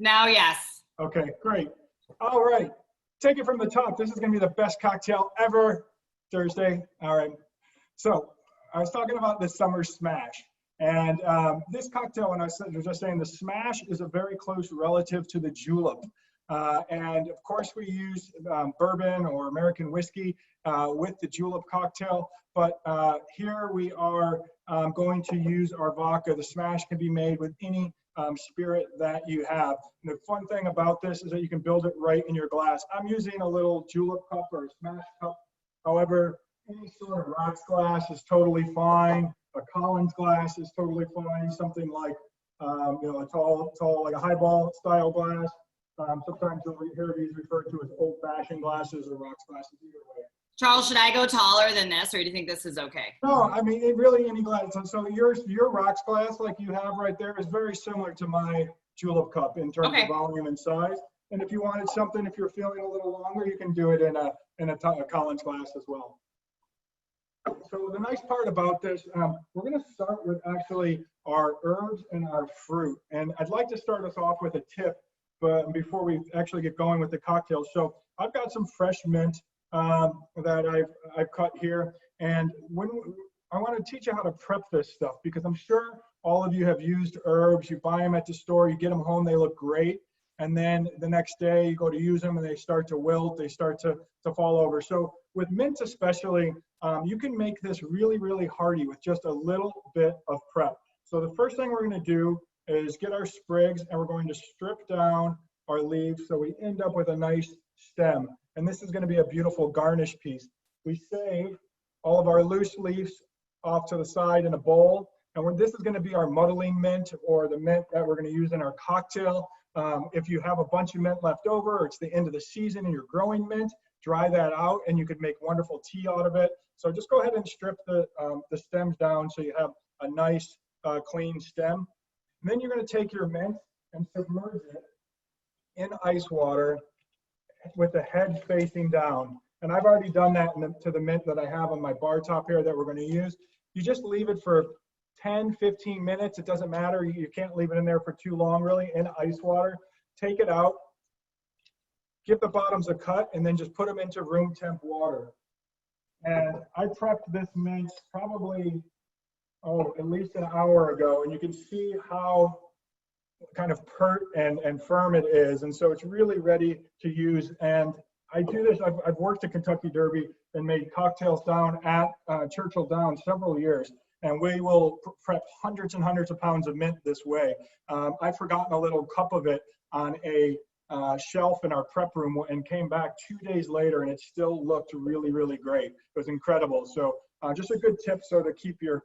Now, yes. Okay, great. All right, take it from the top. This is gonna be the best cocktail ever. Thursday, all right. So I was talking about the summer smash. And this cocktail, when I was just saying, the smash is a very close relative to the julep. And of course we use bourbon or American whiskey with the julep cocktail. But here we are going to use our vodka. The smash can be made with any spirit that you have. And the fun thing about this is that you can build it right in your glass. I'm using a little julep cup or a smash cup. However, any sort of rocks glass is totally fine. A Collins glass is totally fine. Something like, you know, a tall, like a highball style glass. Sometimes you'll hear these referred to as old-fashioned glasses or rocks glasses, either way. Charles, should I go taller than this, or do you think this is okay? No, I mean, it really any glass. So your rocks glass, like you have right there, is very similar to my julep cup in terms of volume and size. And if you wanted something, if you're feeling a little longer, you can do it in a Collins glass as well. So the nice part about this, we're going to start with actually our herbs and our fruit. And I'd like to start us off with a tip, but before we actually get going with the cocktail. So I've got some fresh mint that I've cut here. And I want to teach you how to prep this stuff, because I'm sure all of you have used herbs. You buy them at the store, you get them home, they look great. And then the next day you go to use them and they start to wilt, they start to fall over. So with mint especially, you can make this really, really hearty with just a little bit of prep. So the first thing we're going to do is get our sprigs, and we're going to strip down our leaves so we end up with a nice stem. And this is going to be a beautiful garnish piece. We save all of our loose leaves off to the side in a bowl. And this is going to be our muddling mint, or the mint that we're going to use in our cocktail. If you have a bunch of mint left over, or it's the end of the season and you're growing mint, dry that out and you could make wonderful tea out of it. So just go ahead and strip the stems down so you have a nice clean stem. And then you're going to take your mint and submerge it in ice water with the head facing down. And I've already done that to the mint that I have on my bar top here that we're going to use. You just leave it for 10, 15 minutes. It doesn't matter. You can't leave it in there for too long, really, in ice water. Take it out, give the bottoms a cut, and then just put them into room temp water. And I prepped this mint probably, at least an hour ago, and you can see how kind of pert and firm it is. And so it's really ready to use. And I do this, I've worked at Kentucky Derby and made cocktails down at Churchill Downs several years. And we will prep hundreds and hundreds of pounds of mint this way. I've forgotten a little cup of it on a shelf in our prep room and came back 2 days later and it still looked really, really great. It was incredible. So just a good tip so to keep your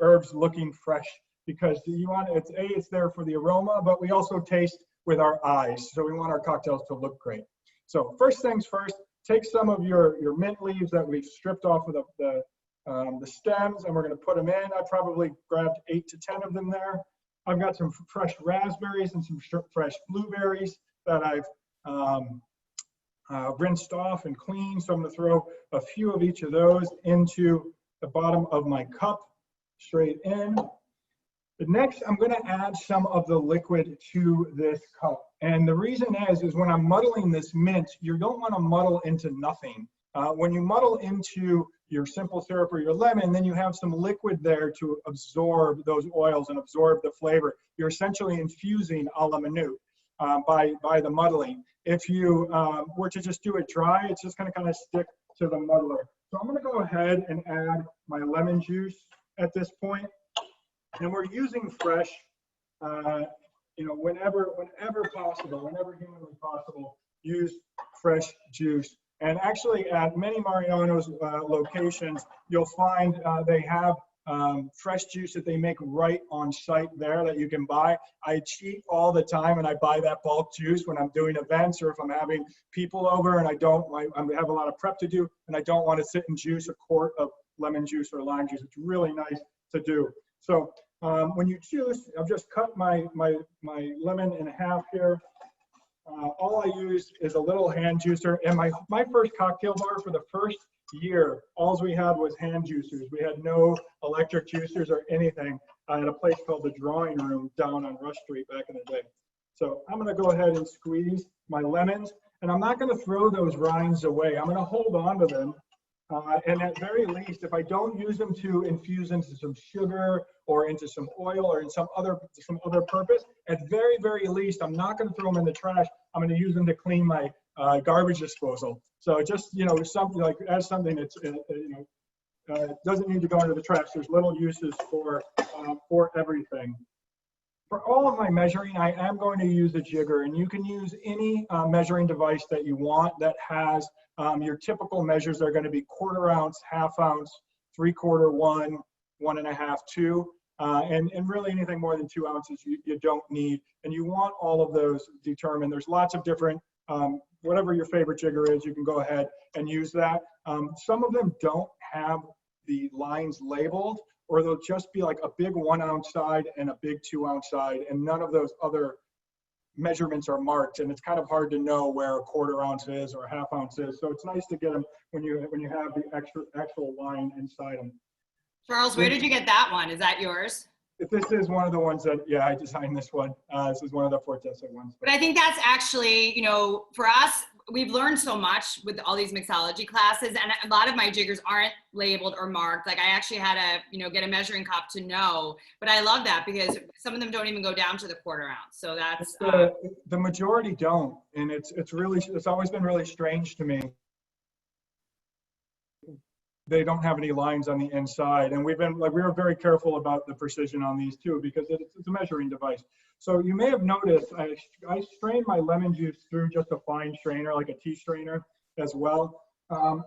herbs looking fresh, because you want it's there for the aroma, but we also taste with our eyes. So we want our cocktails to look great. So first things first, take some of your mint leaves that we've stripped off of the stems, and we're going to put them in. I probably grabbed 8 to 10 of them there. I've got some fresh raspberries and some fresh blueberries that I've rinsed off and cleaned. So I'm going to throw a few of each of those into the bottom of my cup, straight in. But next, I'm going to add some of the liquid to this cup. And the reason is when I'm muddling this mint, you don't want to muddle into nothing. When you muddle into your simple syrup or your lemon, then you have some liquid there to absorb those oils and absorb the flavor. You're essentially infusing a la minute by the muddling. If you were to just do it dry, it's just going to kind of stick to the muddler. So I'm going to go ahead and add my lemon juice at this point. And we're using fresh, whenever possible, whenever humanly possible, use fresh juice. And actually, at many Mariano's locations, you'll find they have fresh juice that they make right on site there that you can buy. I cheat all the time and I buy that bulk juice when I'm doing events or if I'm having people over and I have a lot of prep to do and I don't want to sit and juice a quart of lemon juice or lime juice. It's really nice to do. So when you juice, I've just cut my lemon in half here. All I use is a little hand juicer. And my first cocktail bar for the first year, all we had was hand juicers. We had no electric juicers or anything at a place called the Drawing Room down on Rush Street back in the day. So I'm going to go ahead and squeeze my lemons, and I'm not going to throw those rinds away. I'm going to hold on to them. And at very least, if I don't use them to infuse into some sugar or into some oil or in some other purpose, at very least, I'm not going to throw them in the trash. I'm going to use them to clean my garbage disposal. So just, you know, something like as something that's, doesn't need to go into the trash. There's little uses for everything. For all of my measuring, I am going to use a jigger, and you can use any measuring device that you want that has your typical measures are going to be 1/4 ounce, 1/2 ounce, 3/4, 1, 1.5, 2, and really anything more than 2 ounces you don't need. And you want all of those determined. There's lots of different, whatever your favorite jigger is, you can go ahead and use that. Some of them don't have the lines labeled, or they'll just be like a big 1 ounce side and a big 2 ounce side, and none of those other measurements are marked, and it's kind of hard to know where a 1/4 ounce is or a 1/2 ounce is. So it's nice to get them when you have the actual line inside them. Charles, where did you get that one? Is that yours? This is one of the ones that, yeah, I designed this one. This is one of the Fortessa ones. But I think that's actually, you know, for us, we've learned so much with all these mixology classes, and a lot of my jiggers aren't labeled or marked. Like I actually had to, you know, get a measuring cup to know, but I love that because some of them don't even go down to the 1/4 ounce. So that's the majority don't, and it's always been really strange to me. They don't have any lines on the inside, and we were very careful about the precision on these too, because it's a measuring device. So you may have noticed I strained my lemon juice through just a fine strainer, like a tea strainer as well.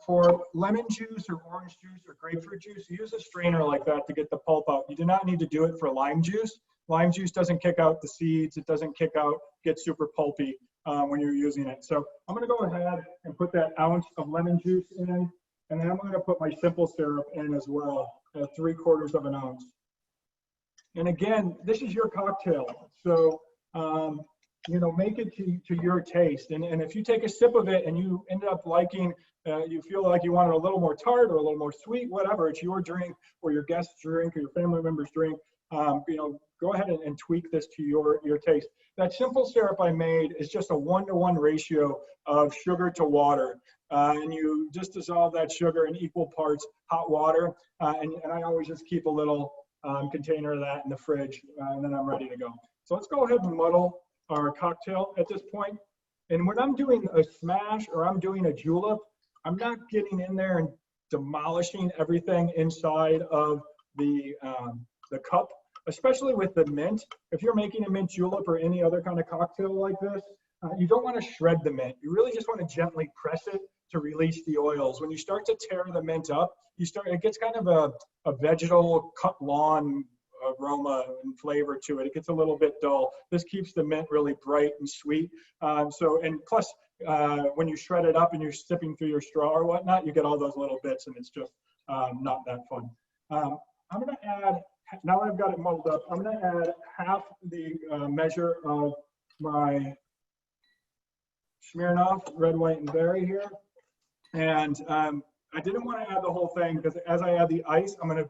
For lemon juice or orange juice or grapefruit juice, use a strainer like that to get the pulp out. You do not need to do it for lime juice. Lime juice doesn't kick out the seeds. It doesn't get super pulpy when you're using it. So I'm going to go ahead and put that ounce of lemon juice in. And then I'm going to put my simple syrup in as well, 3/4 of an ounce. And again, this is your cocktail. So, you know, make it to your taste. And if you take a sip of it and you end up liking, you feel like you want it a little more tart or a little more sweet, whatever, it's your drink or your guest's drink or your family member's drink, you know, go ahead and tweak this to your taste. That simple syrup I made is just a 1-to-1 ratio of sugar to water. And you just dissolve that sugar in equal parts hot water. And I always just keep a little container of that in the fridge, and then I'm ready to go. So let's go ahead and muddle our cocktail at this point. And when I'm doing a smash or I'm doing a julep, I'm not getting in there and demolishing everything inside of the cup, especially with the mint. If you're making a mint julep or any other kind of cocktail like this, you don't want to shred the mint. You really just want to gently press it to release the oils. When you start to tear the mint up, it gets kind of a vegetal cut lawn aroma and flavor to it. It gets a little bit dull. This keeps the mint really bright and sweet. And plus, when you shred it up and you're sipping through your straw or whatnot, you get all those little bits, and it's just not that fun. I'm going to add, now that I've got it muddled up, I'm going to add half the measure of my Smirnoff red, white, and berry here. And I didn't want to add the whole thing because as I add the ice, I'm gonna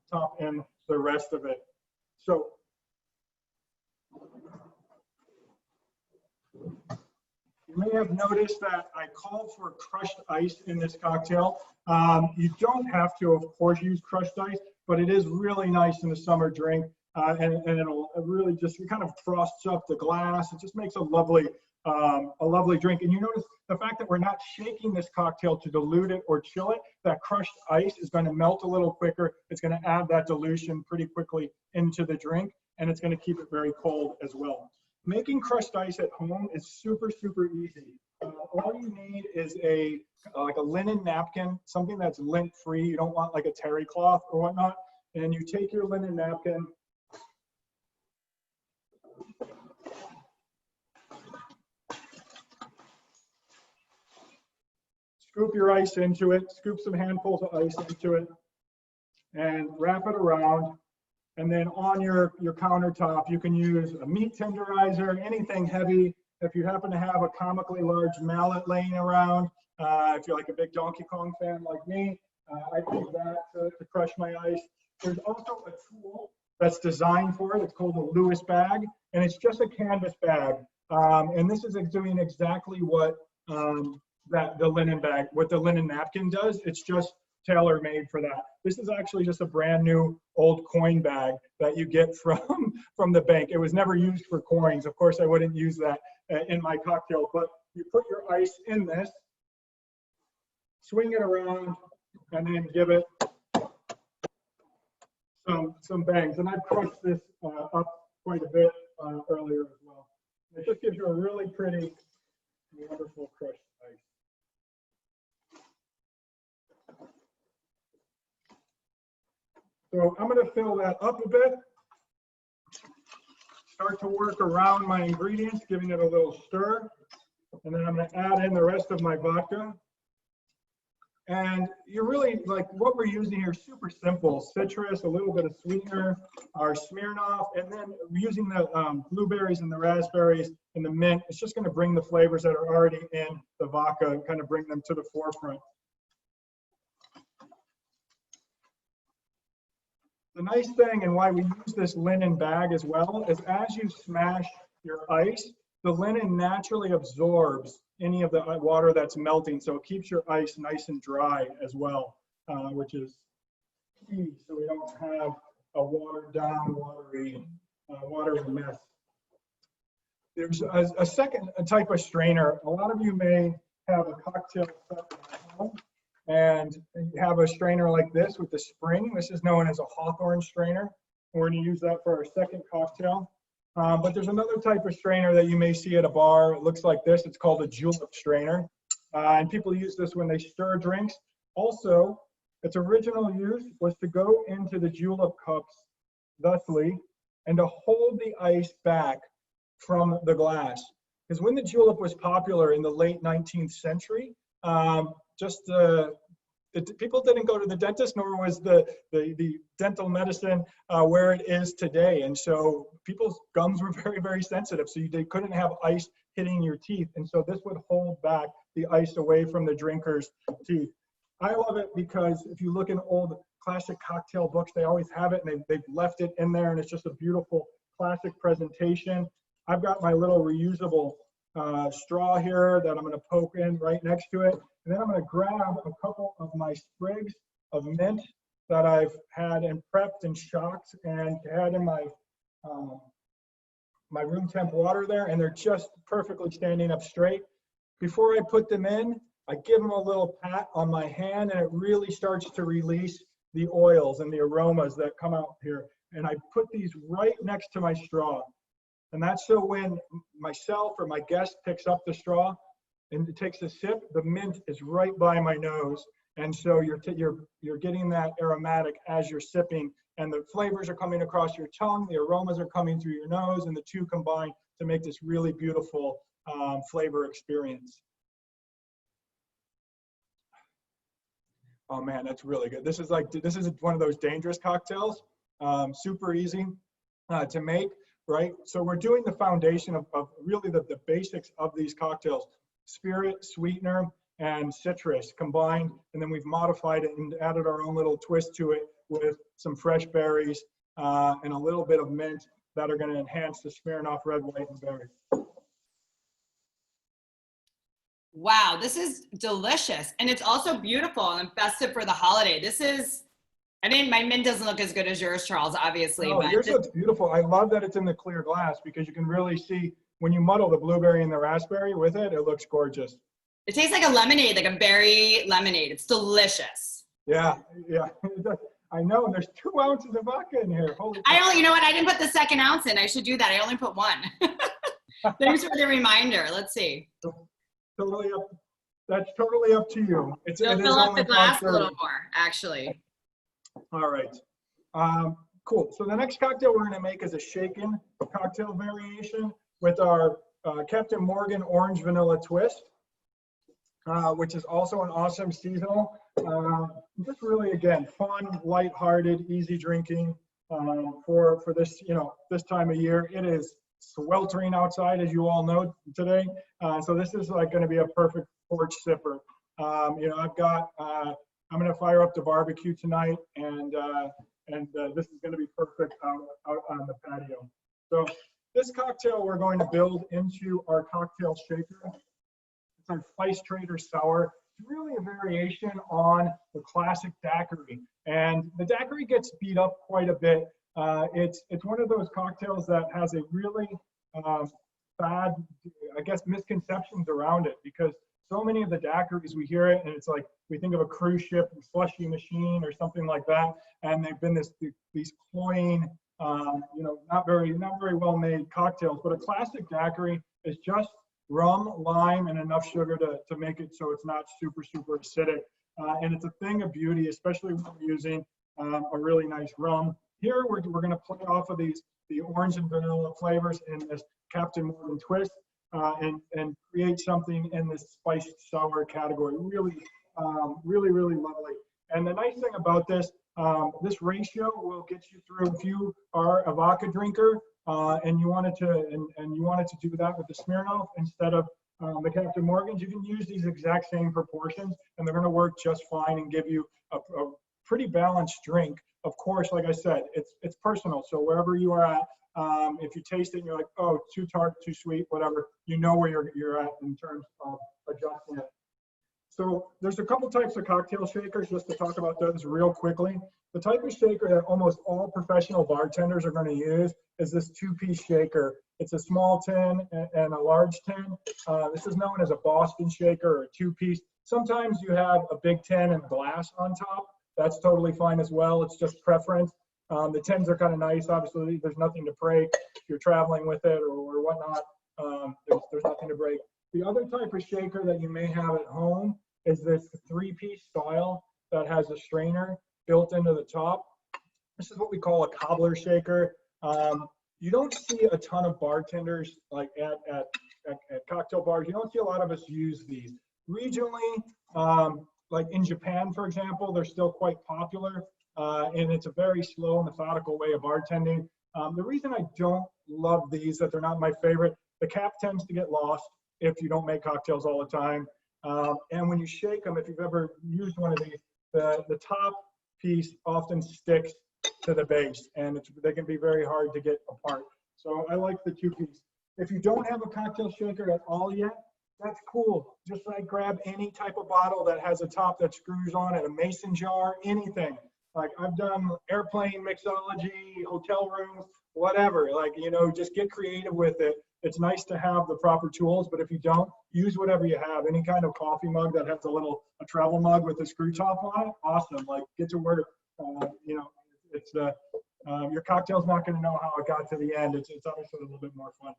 top in the rest of it. So you may have noticed that I called for crushed ice in this cocktail. You don't have to, of course, use crushed ice, but it is really nice in the summer drink, and it'll really just, it kind of frosts up the glass. It just makes a lovely drink. And you notice the fact that we're not shaking this cocktail to dilute it or chill it, that crushed ice is going to melt a little quicker. It's going to add that dilution pretty quickly into the drink, and it's going to keep it very cold as well. Making crushed ice at home is super, super easy. All you need is like a linen napkin, something that's lint free. You don't want like a terry cloth or whatnot. And you take your linen napkin, scoop your ice into it, scoop some handfuls of ice into it, and wrap it around. And then on your countertop, you can use a meat tenderizer, anything heavy. If you happen to have a comically large mallet laying around, if you're like a big Donkey Kong fan like me, I use that to crush my ice. There's also a tool that's designed for it. It's called a Lewes Bag, and it's just a canvas bag. And this is doing exactly what the linen bag, what the linen napkin does. It's just tailor-made for that. This is actually just a brand new old coin bag that you get from the bank. It was never used for coins. Of course, I wouldn't use that in my cocktail, but you put your ice in this, swing it around, and then give it some bangs. And I've crushed this up quite a bit earlier as well. It just gives you a really pretty, wonderful crushed ice. So I'm going to fill that up a bit. Start to work around my ingredients, giving it a little stir. And then I'm going to add in the rest of my vodka. And you're really, like, what we're using here is super simple. Citrus, a little bit of sweetener, our Smirnoff, and then using the blueberries and the raspberries and the mint. It's just going to bring the flavors that are already in the vodka and kind of bring them to the forefront. The nice thing, and why we use this linen bag as well, is as you smash your ice, the linen naturally absorbs any of the water that's melting, so it keeps your ice nice and dry as well, which is key, so we don't have a watered down, watery mess. There's a second type of strainer. A lot of you may have a cocktail set at home, and you have a strainer like this with the spring. This is known as a Hawthorne Strainer. We're going to use that for our second cocktail. But there's another type of strainer that you may see at a bar. It looks like this. It's called a Julep Strainer. And people use this when they stir drinks. Also, its original use was to go into the julep cups thusly and to hold the ice back from the glass. Because when the julep was popular in the late 19th century, people didn't go to the dentist, nor was the dental medicine where it is today. And so people's gums were very, very sensitive. So they couldn't have ice hitting your teeth. And so this would hold back the ice away from the drinker's teeth. I love it because if you look in old classic cocktail books, they always have it, and they've left it in there, and it's just a beautiful classic presentation. I've got my little reusable straw here that I'm going to poke in right next to it. And then I'm going to grab a couple of my sprigs of mint that I've had and prepped and shocked and had in my my room temp water there, and they're just perfectly standing up straight. Before I put them in, I give them a little pat on my hand, and it really starts to release the oils and the aromas that come out here. And I put these right next to my straw. And that's so when myself or my guest picks up the straw and it takes a sip, the mint is right by my nose. And so you're getting that aromatic as you're sipping, and the flavors are coming across your tongue, the aromas are coming through your nose, and the two combine to make this really beautiful flavor experience. Oh man, that's really good. This is one of those dangerous cocktails. Super easy to make, right? So we're doing the foundation of really the basics of these cocktails: spirit, sweetener, and citrus combined, and then we've modified it and added our own little twist to it with some fresh berries and a little bit of mint that are going to enhance the Smirnoff red, white, and berry. Wow, this is delicious. And it's also beautiful and festive for the holiday. This is, I mean, my mint doesn't look as good as yours, Charles, obviously. Oh, but yours looks beautiful. I love that it's in the clear glass because you can really see when you muddle the blueberry and the raspberry with it, it looks gorgeous. It tastes like a lemonade, like a berry lemonade. It's delicious. Yeah. I know. There's 2 ounces of vodka in here. Holy you know what? I didn't put the second ounce in. I should do that. I only put 1. Thanks for the reminder. Let's see. Totally up. That's totally up to you. You'll fill up the glass a little more, actually. All right. Cool. So the next cocktail we're going to make is a shaken cocktail variation with our Captain Morgan Orange Vanilla Twist, which is also an awesome seasonal. Just really, again, fun, lighthearted, easy drinking for this, this time of year. It is sweltering outside, as you all know today. So this is like going to be a perfect porch sipper. I'm going to fire up the barbecue tonight, and this is going to be perfect out on the patio. So this cocktail we're going to build into our cocktail shaker. It's our Lewes Strainer sour. It's really a variation on the classic daiquiri. And the daiquiri gets beat up quite a bit. It's one of those cocktails that has a really bad, I guess, misconceptions around it, because so many of the daiquiris, we hear it and it's like we think of a cruise ship slushy machine or something like that, and they've been these cloying, not very well made cocktails. But a classic daiquiri is just rum, lime, and enough sugar to make it so it's not super acidic, and it's a thing of beauty, especially when we're using a really nice rum. Here we're going to play off of the orange and vanilla flavors in this Captain Morgan twist, and create something in this spiced sour category. Really lovely. And the nice thing about this ratio will get you through, if you are a vodka drinker and you wanted to do that with the Smirnoff instead of the Captain Morgans, you can use these exact same proportions and they're going to work just fine and give you a pretty balanced drink. Of course, like I said, it's personal. So wherever you are at, if you taste it and you're like, oh, too tart, too sweet, whatever, you know where you're at in terms of adjusting it. So there's a couple types of cocktail shakers, just to talk about those real quickly. The type of shaker that almost all professional bartenders are going to use is this two-piece shaker. It's a small tin and a large tin. This is known as a Boston shaker or a two-piece. Sometimes you have a big tin and glass on top. That's totally fine as well. It's just preference. The tins are kind of nice. Obviously, there's nothing to break if you're traveling with it or whatnot. There's nothing to break. The other type of shaker that you may have at home is this three-piece style that has a strainer built into the top. This is what we call a Cobbler Shaker. You don't see a ton of bartenders like at cocktail bars. You don't see a lot of us use these. Regionally, like in Japan, for example, they're still quite popular, and it's a very slow, methodical way of bartending. The reason I don't love these, that they're not my favorite, the cap tends to get lost if you don't make cocktails all the time. And when you shake them, if you've ever used one of these, the top piece often sticks to the base, and they can be very hard to get apart. So I like the two-piece. If you don't have a cocktail shaker at all yet, that's cool. Just like grab any type of bottle that has a top that screws on it, a mason jar, anything. Like I've done airplane mixology, hotel rooms, whatever. Like, just get creative with it. It's nice to have the proper tools, but if you don't, use whatever you have. Any kind of coffee mug that has a travel mug with a screw top on it, awesome. Like, get to work. It's your cocktail's not going to know how it got to the end. It's obviously a little bit more fun.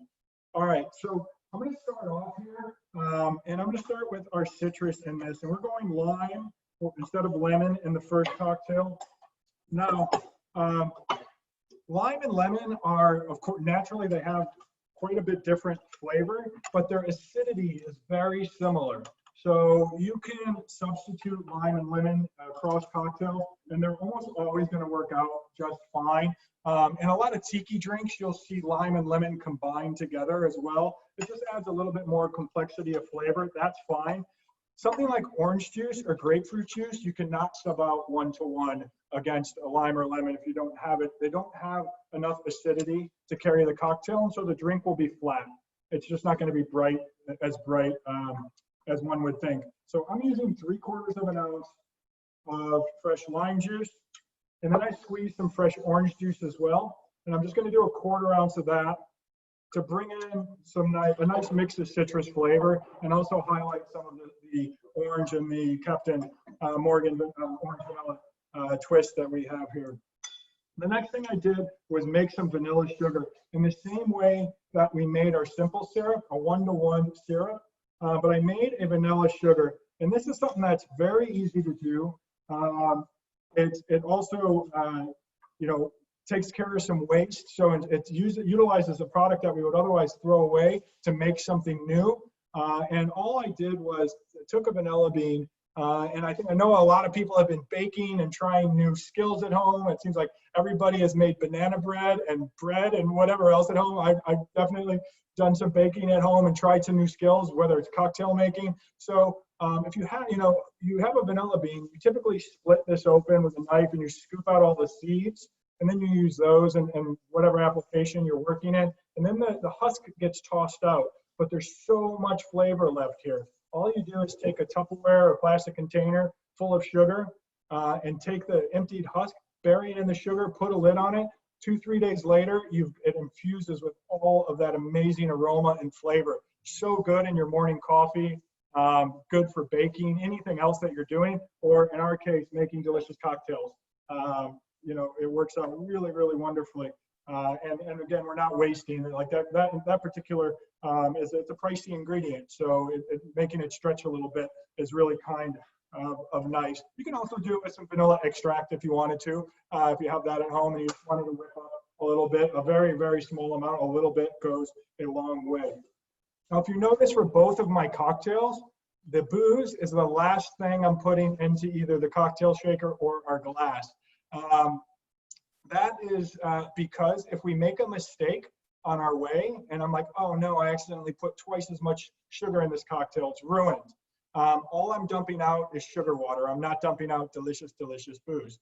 All right, so I'm going to start off here, and I'm going to start with our citrus in this, and we're going lime instead of lemon in the first cocktail. Now, lime and lemon are, of course, naturally they have quite a bit different flavor, but their acidity is very similar. So you can substitute lime and lemon across cocktails, and they're almost always going to work out just fine. In a lot of tiki drinks, you'll see lime and lemon combined together as well. It just adds a little bit more complexity of flavor. That's fine. Something like orange juice or grapefruit juice, you cannot sub out one-to-one against a lime or lemon if you don't have it. They don't have enough acidity to carry the cocktail, and so the drink will be flat. It's just not going to be bright as one would think. So I'm using 3/4 of an ounce of fresh lime juice, and then I squeeze some fresh orange juice as well. And I'm just going to do 1/4 ounce of that to bring in a nice mix of citrus flavor, and also highlight some of the orange and the Captain Morgan orange vanilla twist that we have here. The next thing I did was make some vanilla sugar in the same way that we made our simple syrup, a 1-to-1 syrup, but I made a vanilla sugar, and this is something that's very easy to do. It also, takes care of some waste. So it utilizes a product that we would otherwise throw away to make something new. And all I did was took a vanilla bean, and I know a lot of people have been baking and trying new skills at home. It seems like everybody has made banana bread and whatever else at home. I've definitely done some baking at home and tried some new skills, whether it's cocktail making. So if you have, you have a vanilla bean, you typically split this open with a knife and you scoop out all the seeds. and then you use those in whatever application you're working in, and then the husk gets tossed out. But there's so much flavor left here. All you do is take a Tupperware or plastic container full of sugar and take the emptied husk, bury it in the sugar, put a lid on it. 2-3 days later, it infuses with all of that amazing aroma and flavor. So good in your morning coffee, good for baking, anything else that you're doing, or in our case, making delicious cocktails. You know, it works out really, really wonderfully. And again, we're not wasting it. Like that particular it's a pricey ingredient, so making it stretch a little bit is really kind of nice. You can also do it with some vanilla extract if you wanted to. If you have that at home and you just wanted to whip up a little bit, a very, very small amount, a little bit goes a long way. Now, if you notice for both of my cocktails, the booze is the last thing I'm putting into either the cocktail shaker or our glass. That is because if we make a mistake on our way, and I'm like, oh no, I accidentally put twice as much sugar in this cocktail, it's ruined. All I'm dumping out is sugar water. I'm not dumping out delicious, delicious booze.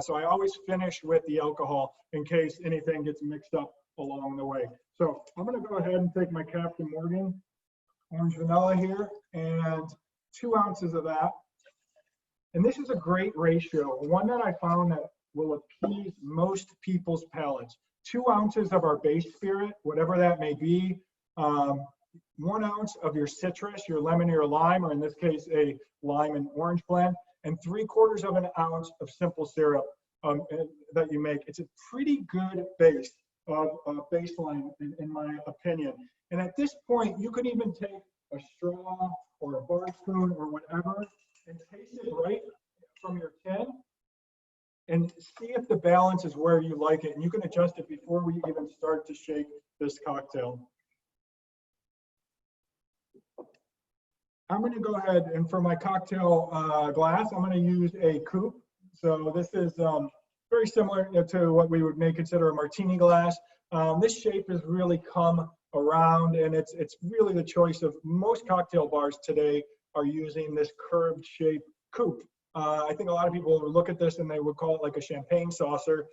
So I always finish with the alcohol in case anything gets mixed up along the way. So I'm gonna go ahead and take my Captain Morgan orange vanilla here and 2 ounces of that. And this is a great ratio, one that I found that will appease most people's palates. 2 ounces of our base spirit, whatever that may be, 1 ounce of your citrus, your lemon or your lime, or in this case, a lime and orange blend, and 3/4 of an ounce of simple syrup that you make. It's a pretty good base of baseline, in my opinion. And at this point, you could even take a straw or a bar spoon or whatever and taste it right from your tin and see if the balance is where you like it. And you can adjust it before we even start to shake this cocktail. I'm going to go ahead and for my cocktail glass, I'm going to use a coupe. So this is very similar to what we would may consider a martini glass. This shape has really come around, and it's really the choice of most cocktail bars today are using this curved shape coupe. I think a lot of people would look at this and they would call it like a champagne saucer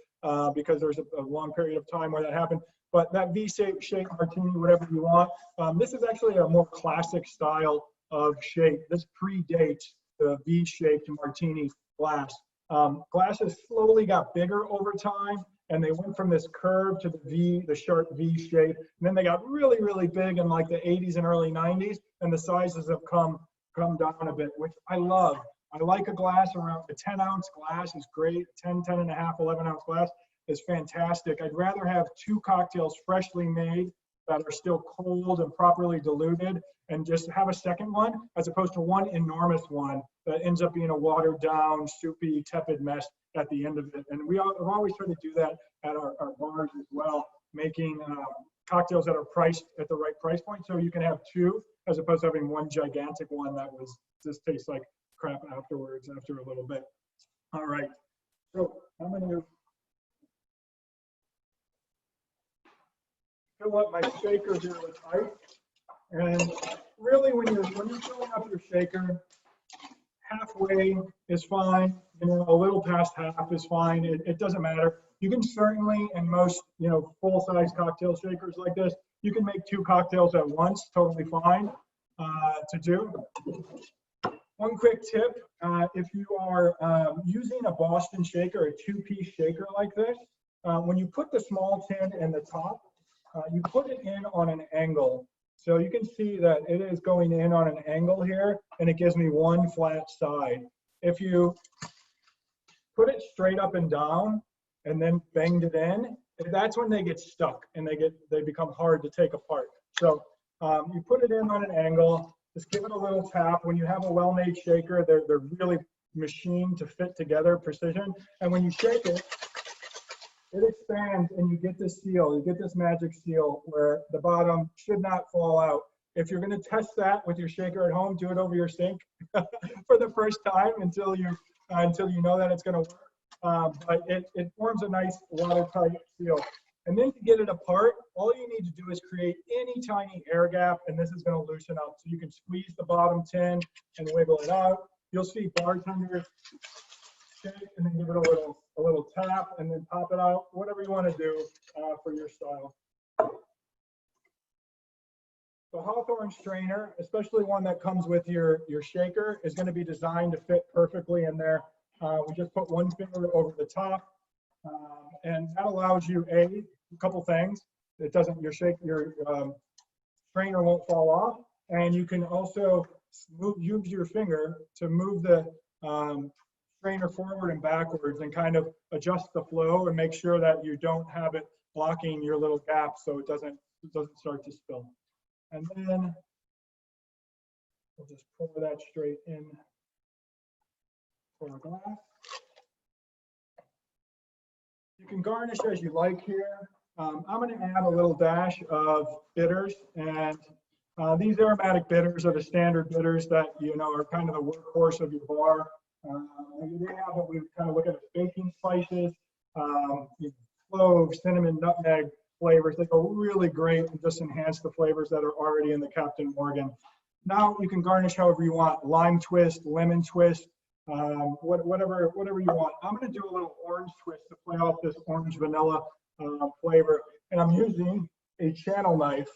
because there's a long period of time where that happened. But that V-shape martini, whatever you want, this is actually a more classic style of shape. This predates the V-shaped martini glass. Glasses slowly got bigger over time, and they went from this curve to the sharp V shape. And then they got really, really big in like the 80s and early 90s, and the sizes have come down a bit, which I love. I like a glass around a 10-ounce glass is great. 10, 10.5, 11-ounce glass is fantastic. I'd rather have 2 cocktails freshly made that are still cold and properly diluted and just have a second one as opposed to one enormous one that ends up being a watered down, soupy, tepid mess at the end of it. And we've always tried to do that at our bars as well, making cocktails that are priced at the right price point. So you can have 2 as opposed to having one gigantic one that just tastes like crap afterwards after a little bit. All right, so I'm going to fill up my shaker here with ice. And really, when you're filling up your shaker, halfway is fine. You know, a little past half is fine. It doesn't matter. You can certainly, in most full-size cocktail shakers like this, you can make 2 cocktails at once. Totally fine to do. One quick tip: if you are using a Boston shaker, a 2-piece shaker like this, when you put the small tin in the top, you put it in on an angle. So you can see that it is going in on an angle here, and it gives me one flat side. If you put it straight up and down and then banged it in, that's when they get stuck and they become hard to take apart. So you put it in on an angle, just give it a little tap. When you have a well-made shaker, they're really machined to fit together, precision. And when you shake it, it expands and you get this seal, you get this magic seal where the bottom should not fall out. If you're going to test that with your shaker at home, do it over your sink for the first time until you know that it's going to work. But it forms a nice watertight seal. And then to get it apart, all you need to do is create any tiny air gap, and this is going to loosen up. So you can squeeze the bottom tin and wiggle it out. You'll see bartenders shake, and then give it a little tap, and then pop it out. Whatever you want to do for your style. The Hawthorne Strainer, especially one that comes with your shaker, is going to be designed to fit perfectly in there. We just put one finger over the top, and that allows you a couple things. It doesn't your strainer won't fall off, and you can also use your finger to move the strainer forward and backwards and kind of adjust the flow and make sure that you don't have it blocking your little gap so it doesn't start to spill. And then we'll just pour that straight in for a glass. You can garnish as you like here. I'm going to add a little dash of bitters, and these aromatic bitters are the standard bitters that are kind of the workhorse of your bar. They have what we kind of look at as baking spices, clove, cinnamon, nutmeg flavors. They go really great and just enhance the flavors that are already in the Captain Morgan. Now you can garnish however you want: lime twist, lemon twist, whatever you want. I'm going to do a little orange twist to play off this orange vanilla flavor, and I'm using a channel knife.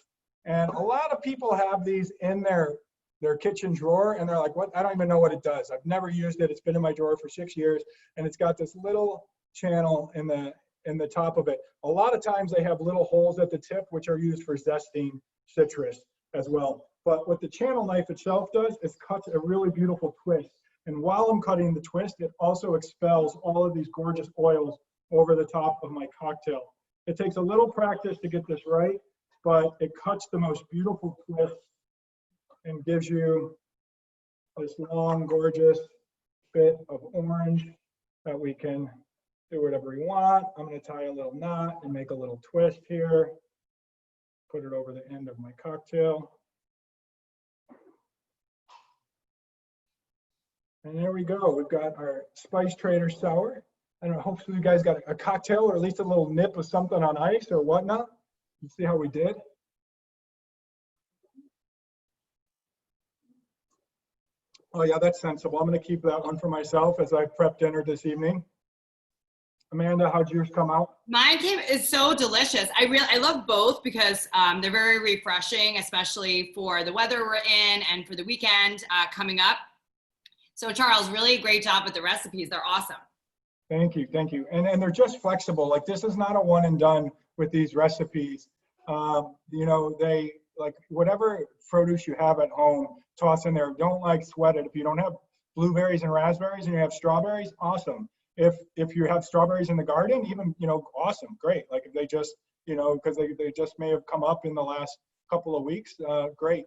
And a lot of people have these in their kitchen drawer, and they're like, "What? I don't even know what it does. I've never used it. It's been in my drawer for 6 years, and it's got this little channel in the top of it." A lot of times they have little holes at the tip, which are used for zesting citrus as well. But what the channel knife itself does is cuts a really beautiful twist. And while I'm cutting the twist, it also expels all of these gorgeous oils over the top of my cocktail. It takes a little practice to get this right, but it cuts the most beautiful twist and gives you this long, gorgeous bit of orange that we can do whatever we want. I'm going to tie a little knot and make a little twist here. Put it over the end of my cocktail. And there we go. We've got our Spice Trader Sour. I don't know, hopefully you guys got a cocktail or at least a little nip of something on ice or whatnot. You see how we did? Oh yeah, that's sensible. I'm going to keep that one for myself as I prep dinner this evening. Amanda, how'd yours come out? Mine is so delicious. I love both because they're very refreshing, especially for the weather we're in and for the weekend coming up. So Charles, really great job with the recipes. They're awesome. Thank you, thank you. And they're just flexible. Like, this is not a one and done with these recipes. They like whatever produce you have at home, toss in there. Don't sweat it. If you don't have blueberries and raspberries and you have strawberries, awesome. If you have strawberries in the garden, even, awesome, great. Like if they just, because they just may have come up in the last couple of weeks, great.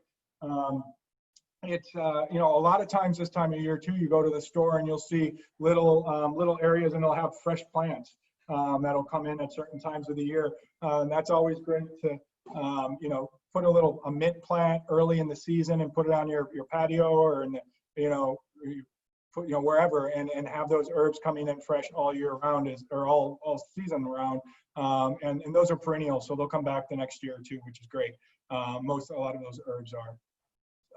It's a lot of times this time of year too, you go to the store and you'll see little areas and they'll have fresh plants that'll come in at certain times of the year. And that's always great to put a mint plant early in the season and put it on your patio or in the, wherever, and have those herbs coming in fresh all year round, or all season round. And those are perennial, so they'll come back the next year too, which is great. A lot of those herbs are.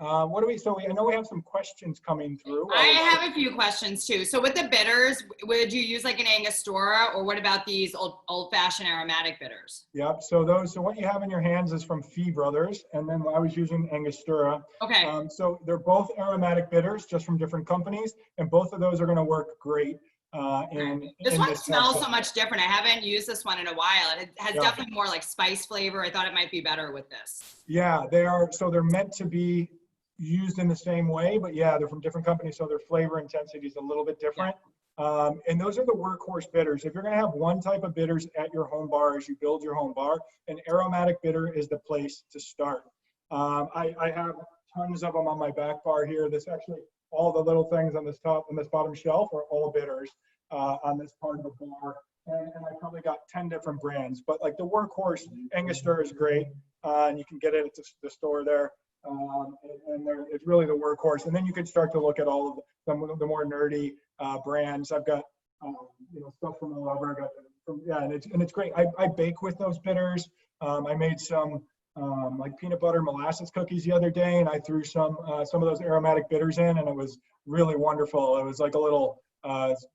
I know we have some questions coming through. I have a few questions too. So with the bitters, would you use like an Angostura, or what about these old-fashioned aromatic bitters? Yep. So what you have in your hands is from Fee Brothers, and then I was using Angostura. Okay. So they're both aromatic bitters, just from different companies, and both of those are going to work great. This one smells so much different. I haven't used this one in a while. It has definitely more like spice flavor. I thought it might be better with this. Yeah, they are. So they're meant to be used in the same way, but yeah, they're from different companies, so their flavor intensity is a little bit different. Yeah. And those are the workhorse bitters. If you're going to have one type of bitters at your home bar as you build your home bar, an aromatic bitter is the place to start. I have tons of them on my back bar here. This actually, all the little things on this bottom shelf are all bitters on this part of the bar. And I probably got 10 different brands, but like the workhorse Angostura is great. And you can get it at the store there. It's really the workhorse. And then you can start to look at all of the more nerdy brands. I've got stuff from all over. I got and it's great. I bake with those bitters. I made some like peanut butter molasses cookies the other day, and I threw some of those aromatic bitters in, and it was really wonderful. It was like a little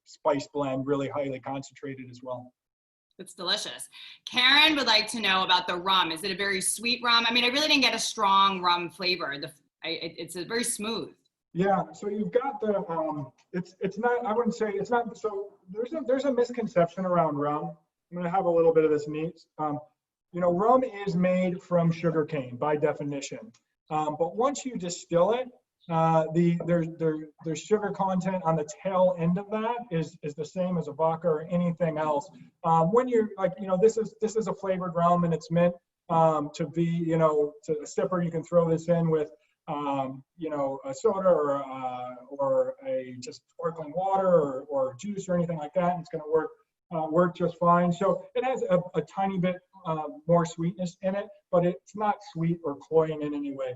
spice blend, really highly concentrated as well. It's delicious. Karen would like to know about the rum. Is it a very sweet rum? I mean, I really didn't get a strong rum flavor. It's a very smooth. Yeah, so you've got the it's not, I wouldn't say it's not, so there's a misconception around rum. I'm gonna have a little bit of this neat. You know, rum is made from sugar cane by definition, but once you distill it, there's sugar content on the tail end of that is the same as a vodka or anything else. When you're like, you know, this is a flavored rum and it's meant to be, you know, to a sipper. You can throw this in with you know, a soda or a just sparkling water or juice or anything like that, and it's going to work just fine. So it has a tiny bit more sweetness in it, but it's not sweet or cloying in any way.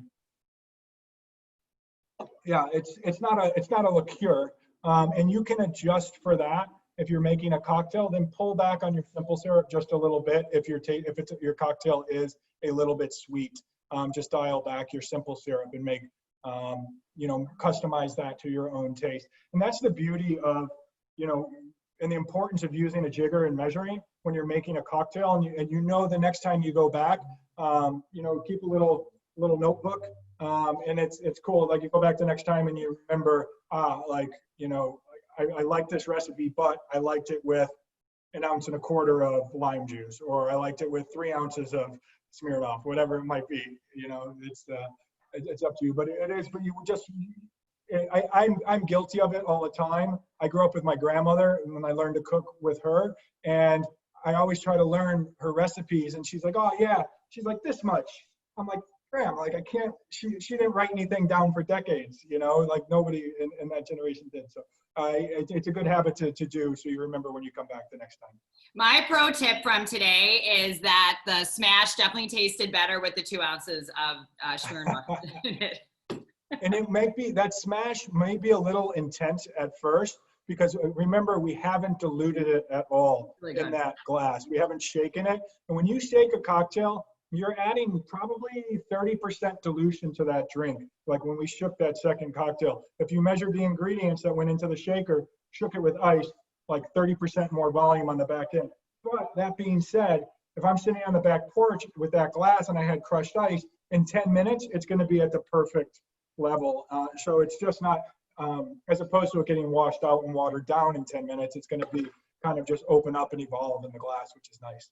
Yeah, it's not a liqueur, and you can adjust for that. If you're making a cocktail, then pull back on your simple syrup just a little bit. If your cocktail is a little bit sweet, just dial back your simple syrup and make you know, customize that to your own taste. And that's the beauty of, you know, and the importance of using a jigger and measuring when you're making a cocktail, and you know the next time you go back, you know, keep a little notebook. And it's cool. Like you go back the next time and you remember, like, you know, I like this recipe, but I liked it with 1.25 ounces of lime juice, or I liked it with 3 ounces of Smirnoff, whatever it might be. You know, it's up to you. But it is, but you just, I'm guilty of it all the time. I grew up with my grandmother, and when I learned to cook with her, and I always try to learn her recipes, and she's like, oh yeah, she's like, this much. I'm like, Graham, like I can't, she didn't write anything down for decades, you know, like nobody in that generation did. So it's a good habit to do, so you remember when you come back the next time. My pro tip from today is that the smash definitely tasted better with the 2 ounces of Smirnoff in it. And it might be, that smash may be a little intense at first, because remember, we haven't diluted it at all in that glass. We haven't shaken it. And when you shake a cocktail, you're adding probably 30% dilution to that drink. Like when we shook that second cocktail, if you measured the ingredients that went into the shaker, shook it with ice, like 30% more volume on the back end. But that being said, if I'm sitting on the back porch with that glass and I had crushed ice, in 10 minutes, it's going to be at the perfect level. So it's just not, as opposed to it getting washed out and watered down in 10 minutes, it's going to be kind of just open up and evolve in the glass, which is nice.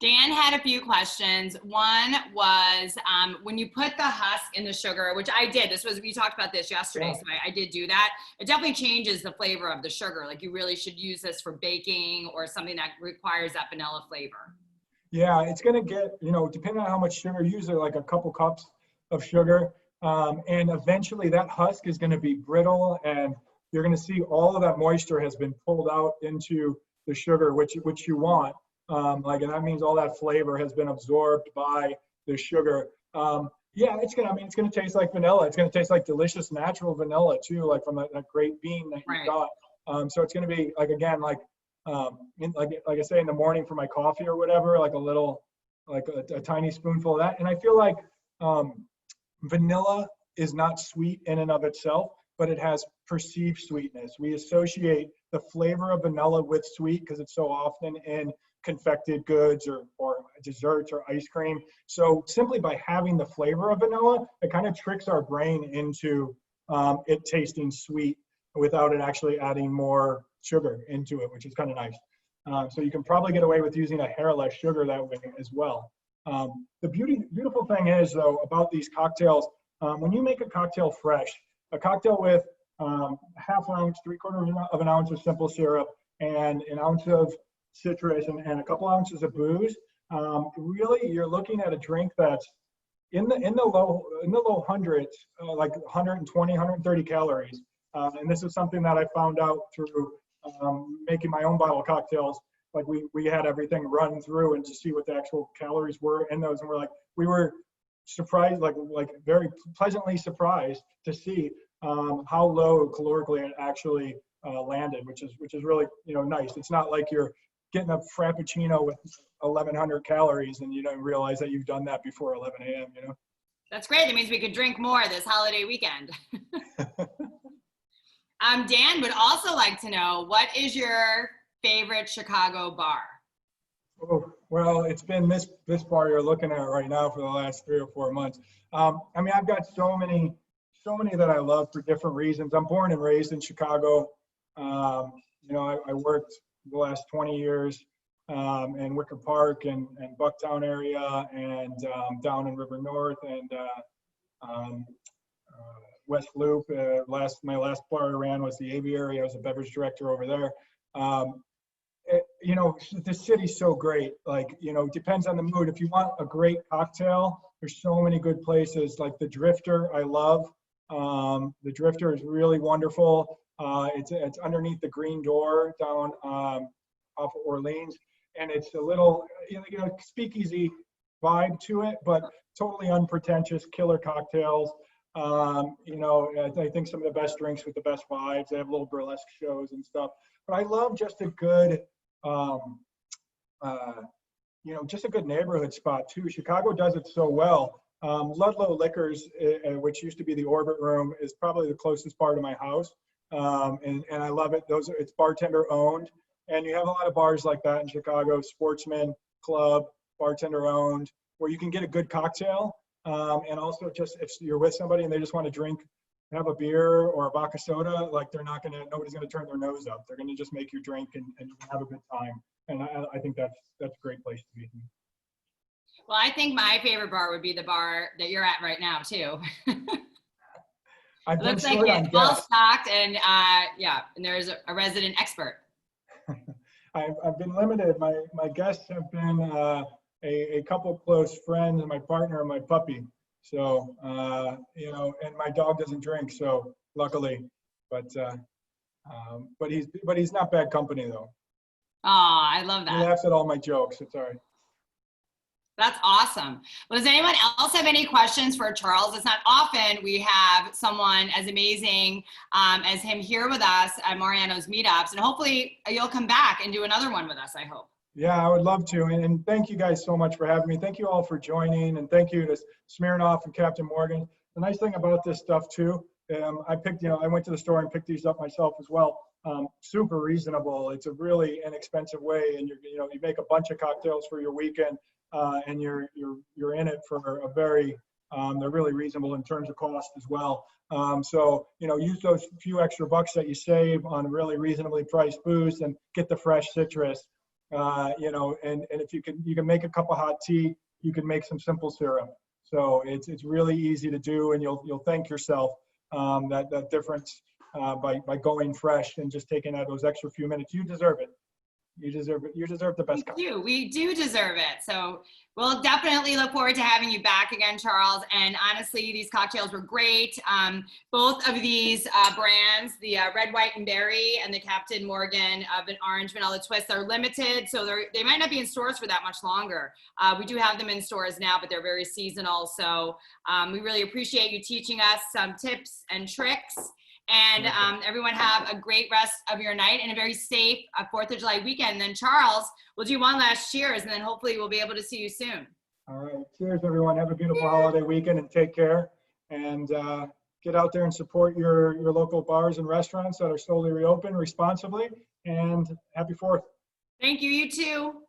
Dan had a few questions. One was when you put the husk in the sugar, which I did, we talked about this yesterday, so I did do that. It definitely changes the flavor of the sugar. Like you really should use this for baking or something that requires that vanilla flavor. Yeah, it's gonna get, you know, depending on how much sugar you use, like a couple cups of sugar, and eventually that husk is gonna be brittle, and you're gonna see all of that moisture has been pulled out into the sugar, which you want. And that means all that flavor has been absorbed by the sugar. Yeah, it's gonna taste like vanilla. It's gonna taste like delicious natural vanilla too, like from that great bean that you got. So it's gonna be like, again, like I say in the morning for my coffee or whatever, like a tiny spoonful of that. And I feel like vanilla is not sweet in and of itself, but it has perceived sweetness. We associate the flavor of vanilla with sweet because it's so often in confected goods or desserts or ice cream. So simply by having the flavor of vanilla, it kind of tricks our brain into it tasting sweet without it actually adding more sugar into it, which is kind of nice. So you can probably get away with using a hair less sugar that way as well. The beautiful thing is, though, about these cocktails, when you make a cocktail fresh, a cocktail with 1/2 ounce, 3/4 of an ounce of simple syrup and 1 ounce of citrus and a couple ounces of booze, really you're looking at a drink that's in the low hundreds, like 120, 130 calories. And this is something that I found out through making my own bottle cocktails. Like we had everything run through and to see what the actual calories were in those, and we were surprised, like very pleasantly surprised to see how low calorically it actually landed, which is really, you know, nice. It's not like you're getting a frappuccino with 1,100 calories and you don't realize that you've done that before 11 a.m., you know? That's great. That means we could drink more this holiday weekend. Dan would also like to know, what is your favorite Chicago bar? Oh, well, it's been this bar you're looking at right now for the last 3 or 4 months. I mean, I've got so many that I love for different reasons. I'm born and raised in Chicago. You know, I worked the last 20 years in Wicker Park and Bucktown area, and down in River North and West Loop. My last bar I ran was the Aviary. I was a beverage director over there. You know, the city's so great. Like, you know, it depends on the mood. If you want a great cocktail, there's so many good places. Like the Drifter, I love. The Drifter is really wonderful. It's underneath the Green Door down off of Orleans, and it's a little, you know, speakeasy vibe to it, but totally unpretentious, killer cocktails. You know, I think some of the best drinks with the best vibes. They have little burlesque shows and stuff. But I love just a good, you know, just a good neighborhood spot too. Chicago does it so well. Ludlow Liquors, which used to be the Orbit Room, is probably the closest bar to my house, and I love it. It's bartender owned, and you have a lot of bars like that in Chicago. Sportsman Club, bartender owned, where you can get a good cocktail, and also just if you're with somebody and they just want to drink, have a beer or a vodka soda, like nobody's gonna turn their nose up. They're gonna just make you drink and have a good time. And I think that's a great place to be. Well, I think my favorite bar would be the bar that you're at right now too. It looks like it's all stocked, and yeah, and there's a resident expert. I've been limited. My guests have been a couple close friends, my partner, and my puppy. So you know, and my dog doesn't drink, so luckily, but he's not bad company though. Oh, I love that. He laughs at all my jokes. It's all right. That's awesome. Well, does anyone else have any questions for Charles? It's not often we have someone as amazing as him here with us at Mariano's Meetups, and hopefully you'll come back and do another one with us, I hope. Yeah, I would love to. And thank you guys so much for having me. Thank you all for joining, and thank you to Smirnoff and Captain Morgan. The nice thing about this stuff too, I went to the store and picked these up myself as well. Super reasonable. It's a really inexpensive way, and you make a bunch of cocktails for your weekend. And you're in it for a very, they're really reasonable in terms of cost as well. So, use those few extra bucks that you save on really reasonably priced booze and get the fresh citrus, and if you can make a cup of hot tea, you can make some simple syrup. So it's really easy to do, and you'll thank yourself that difference by going fresh and just taking out those extra few minutes. You deserve it. You deserve it. You deserve the best. We do deserve it. So we'll definitely look forward to having you back again, Charles. And honestly, these cocktails were great. Both of these brands, the Red, White, and Berry and the Captain Morgan of an Orange Vanilla Twist, are limited. So they might not be in stores for that much longer. We do have them in stores now, but they're very seasonal. So we really appreciate you teaching us some tips and tricks. And everyone have a great rest of your night and a very safe 4th of July weekend. And then Charles, we'll do one last cheers, and then hopefully we'll be able to see you soon. All right. Cheers, everyone. Have a beautiful holiday weekend and take care. And get out there and support your local bars and restaurants that are slowly reopened responsibly. And happy 4th. Thank you. You too.